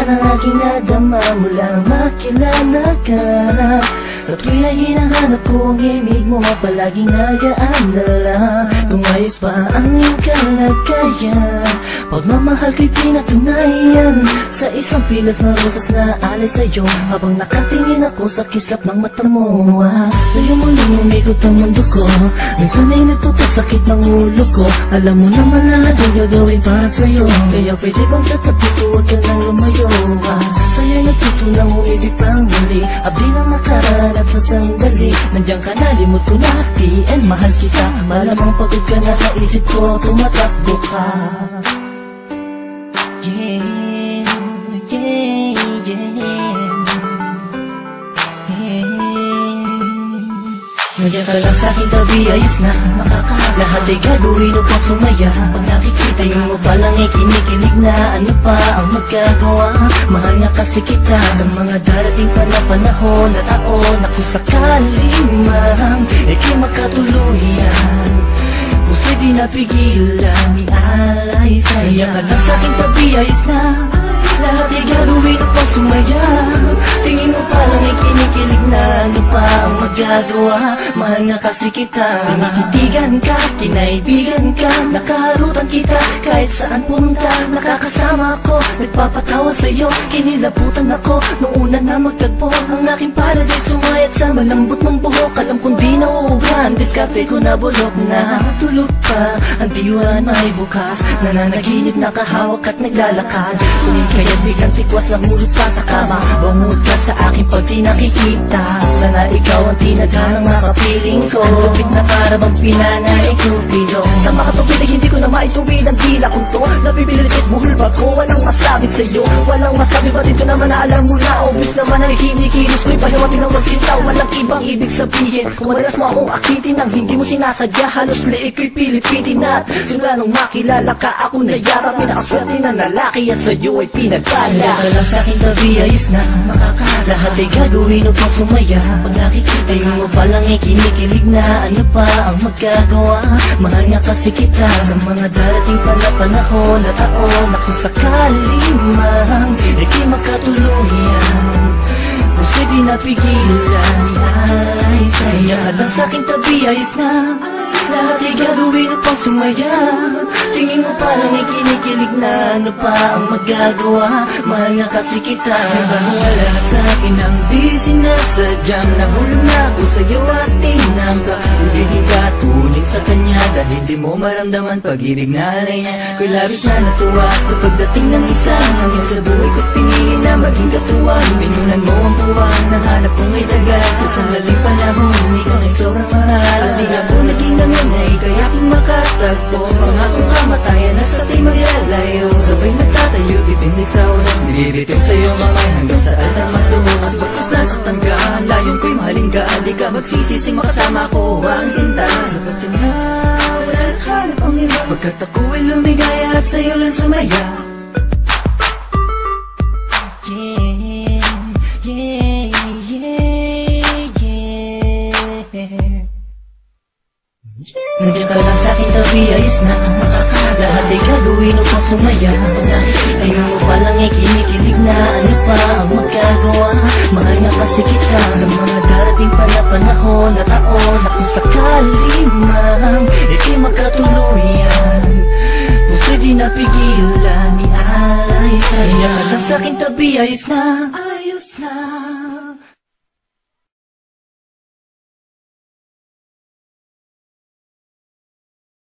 ng aking nadama mula nang makilala ka. Sa tuwing na hinahanap ko ang ibig mo, palaging nag-aalala kung ayos pa ang iyong kalagayan. Pagmamahal ko'y pinatunayan sa isang pilas na rosas na alay sa'yo, habang nakatingin ako sa kislap ng mata mo. Sa'yo muling umikot ang mundo ko, minsan ay nagpapasakit ng ulo ko. Alam mo naman lahat ang gagawin para sa'yo, kaya pwede bang tatabi ko, huwag ka nang lumayo. Sa'yo'y natutunang umibig pang muli, abdi ng nakaraan at sa sandali. Nandiyan ka na, limot ko na, PL, mahal kita. Malamang pagod ka na sa isip ko, tumatakbo ka. Yeah, yeah, yeah, yeah. Nandiyan ka lang sa'king tabi, ayos na makakahasa. Lahat ay gagawin upang sumaya. Pag nakikita yung mo palang kinikilig na, ano pa ang magagawa? Mahal nga kasi kita sa mga darating pa na panahon na taon. Ako sakaling man ika'y makatuluyan, puso'y di napigilan, ialay sa'yo. Nandiyan ka lang sa'king tabi, ayos na lahat ay gagawin upang sumaya. Tingin mo parang ikinikilig na, ano pa ang magagawa? Mahal nga kasi kita. Tinititigan ka, kinaibigan ka, nakaharutan kita kahit saan pumunta. Nakakasama ako, nagpapatawa sa'yo, kinilabutan ako nung una na magtagpo. Ang aking paradise sumayat sa malambot mong buhok. Alam kong di nauugan, diskarte ko na bulok na. Tulog pa, ang diwa may bukas, nananaginip, nakahawak at naglalakad. Tuwing kaya't biglang tikwas na mulot ka sa kama, bumut ka sa aking pag di nakikita. Sana ikaw ang tinadhanang makapiling ko, lupit na para bang pinanay kupido. Sa makatupid ay hindi ko na maituwid ang dila kong to. Napibilitit buhol ba ko, walang masabi sa'yo, walang masabi, batid ko naman na alam mo na. Obvious naman ay kinikilos ko'y pahiwatin ng magsinta, walang ibang ibig sabihin. Kung madalas mo akong akitin nang hindi mo sinasadya, halos liig ko'y pilipitin. At simula nung makilala ka, ako nayarap, pinakaswerte na lalaki at sa'yo ay pinagpala. Ka lang sa'king tabi, ayos na makakahasa. Lahat ay gagawin upang sumaya. Pag nakikita yung mo palang kinikilig na, ano pa ang magagawa? Mahal nga kasi kita sa mga darating pa na panahon na taon. Ako sakaling man ika'y makatuluyan, puso'y di napigilan, ialay sa'yo. Nandiyan ka lang sa'king tabi, ayos na lahat ay gagawin upang sumaya. Tingin mo parang ikinikilig na, ano pa ang magagawa? Mahal nga kasi kita. Wala sa'kin ang di sinasadyang nahulog na ako sa'yo at tinangka. Hindi kita tuling sa kanya dahil di mo maramdaman pag-ibig na alay niya. Ko'y labis na natuwa sa pagdating ng isang hangin sa buhay ko't pinili na maging katuwang. Pinunan mo ang buwan, nahanap kong ay tagal sa sandaling panahon. Ikaw na'y sobrang mahal at di ako naging nanginay, kaya aking makatagpo. Pangakong kamatayan at sa di maglalayo, sabay nagtatayo, titindig sa ulas, nililitim sa iyong kamay hanggang sa altar matuhos. Bagkus nasaktan ka, layong ko'y mahalin ka, di ka magsisisi makasama ko ang sinta. Sa pagtanaw, walang hanap ang iba, pagkat ako'y lumigaya at sa'yo lang sumaya. Nandiyan ka lang sa'king tabi, ayos na makakahasa. Lahat ay gagawin upang sumaya. Pag nakikita yung mo palang kinikilig na, ano pa ang magagawa? Mahal nga kasi kita sa mga darating pa na panahon na taon. Ako sakaling man ika'y makatuluyan, puso'y di napigilan, ialay sa'yo. Nandiyan ka lang sa'king tabi, ayos na, ayos na.